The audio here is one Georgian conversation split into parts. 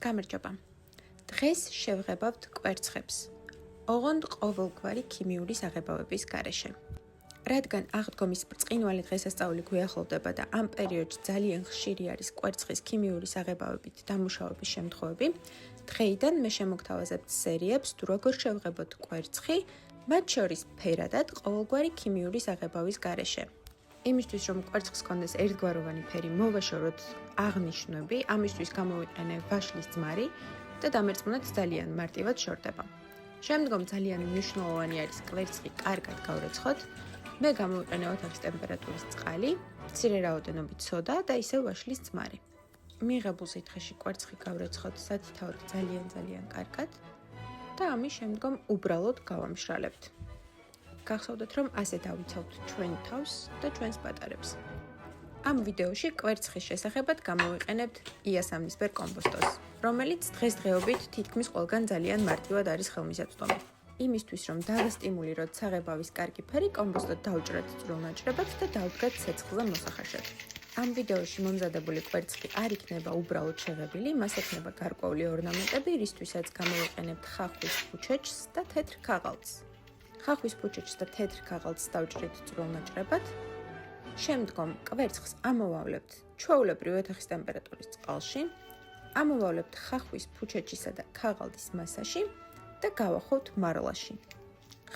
გამარჯობა. დღეს შევღებავთ კვერცხებს. ოღონდ ყოველგვარი ქიმიური საღებავების გარეშე. რადგან აღდგომის ბრწყინვალე დღესასწაული გვიახლოვდება და ამ პერიოდში ძალიან ხშირი არის კვერცხის ქიმიური საღებავებით დამუშავების შემთხვევები, დღეიდან მე შემოგთავაზებთ სერიებს თუ როგორ შევღებოთ კვერცხი, მათ შორის ფერადად ყოველგვარი ქიმიური საღებავის გარეშე. იმისთვის რომ კვერცხს ჰქონდეს ერთგვაროვანი ფერი, მოვაშოროთ აღნიშვნები, ამისთვის გამოვიყენე ვაშლის ძმარი და დამერწმუნოთ ძალიან მარტივად შორდება. შემდგომ ძალიან მნიშვნელოვანი არის კვერცხი კარგად გავრეცხოთ. მე გამოვიყენე ოთახის ტემპერატურის წყალი, მცირე რაოდენობით სოდა და ისევ ვაშლის ძმარი. მიღებულ სითხეში კვერცხი გავრეცხოთ სათითაოდ ძალიან კარგად და ამის შემდგომ უბრალოდ გავამშრალებთ. გახსოვდეთ, რომ ასე დავიცავთ ჩვენ თავს და ჩვენს პატარებს. ამ ვიდეოში კვერცხის შესახებად გამოვიყენებთ იასამნისფერ კომპოსტოს, რომელიც დღესდღეობით თითქმის ყველგან ძალიან მარტივად არის ხელმისაწვდომი. იმისთვის, რომ დავასტიმულიროთ საღებავის კარგი ფერი, კომპოსტო დავჭრათ წვრილ ნაჭრებად და დავდგათ ცეცხლზე მოსახაშად. ამ ვიდეოში მომზადებული კვერცხი არ იქნება უბრალოდ შეღებილი, მას ექნება გარკვეული ორნამენტები, რისთვისაც გამოვიყენებთ ხახვის ფუჩეჩს და თეთრ ქაღალდს. ხახვის ფუჩეჩს და თეთრ ქაღალდს დავჭრით წვრილ ნაჭრებად. შემდგომ კვერცხს ამოვავლებთ ჩვეულებრივ ოთახის ტემპერატურის წყალში, ამოვავლებთ ხახვის ფუჩეჩისა და ქაღალდის მასაში და გავახოვთ მარლაში.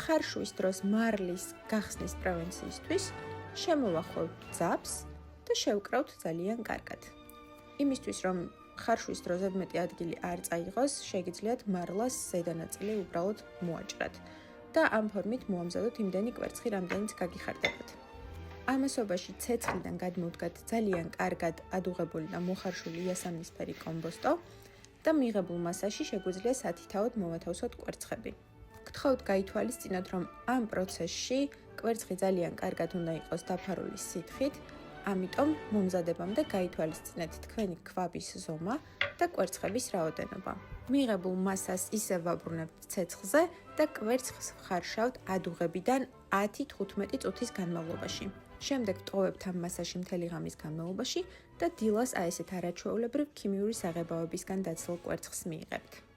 ხარშვის დროს მარლის გახსნის პრევენციისთვის შემოვახვევთ ძაბს და შევკრავთ ძალიან კარგად. იმისთვის, რომ ხარშვის დროს ზედმეტი ადგილი არ წაიღოს, შეგიძლიათ მარლას ზედა ნაწილი უბრალოდ მოაჭრათ და ამ ფორმით მოამზადოთ იმდენი კვერცხი, რამდენიც გაგიხარდებათ. ამასობაში ცეცხლიდან გადმოვდგათ ძალიან კარგად ადუღებული და მოხარშული იასამნისფერი კომპოსტო და მიღებულ მასაში შეგვიძლია სათითაოდ მოვათავსოთ კვერცხები. გთხოვთ გაითვალისწინოთ, რომ ამ პროცესში კვერცხი ძალიან კარგად უნდა იყოს დაფარული სითხით, ამიტომ მომზადებამდე გაითვალისწინეთ თქვენი ქვაბის ზომა და კვერცხების რაოდენობა. მიღებულ მასას ისევ ვაბრუნებთ ცეცხლზე და კვერცხს ვხარშავთ ადუღებიდან 10-15 წუთის განმავლობაში. შემდეგ ვტოვებთ ამ მასაში მთელი ღამის განმავლობაში და დილას ესეთ არაჩვეულებრივ ქიმიური საღებავებისგან დაცლილ კვერცხს მიიღებთ.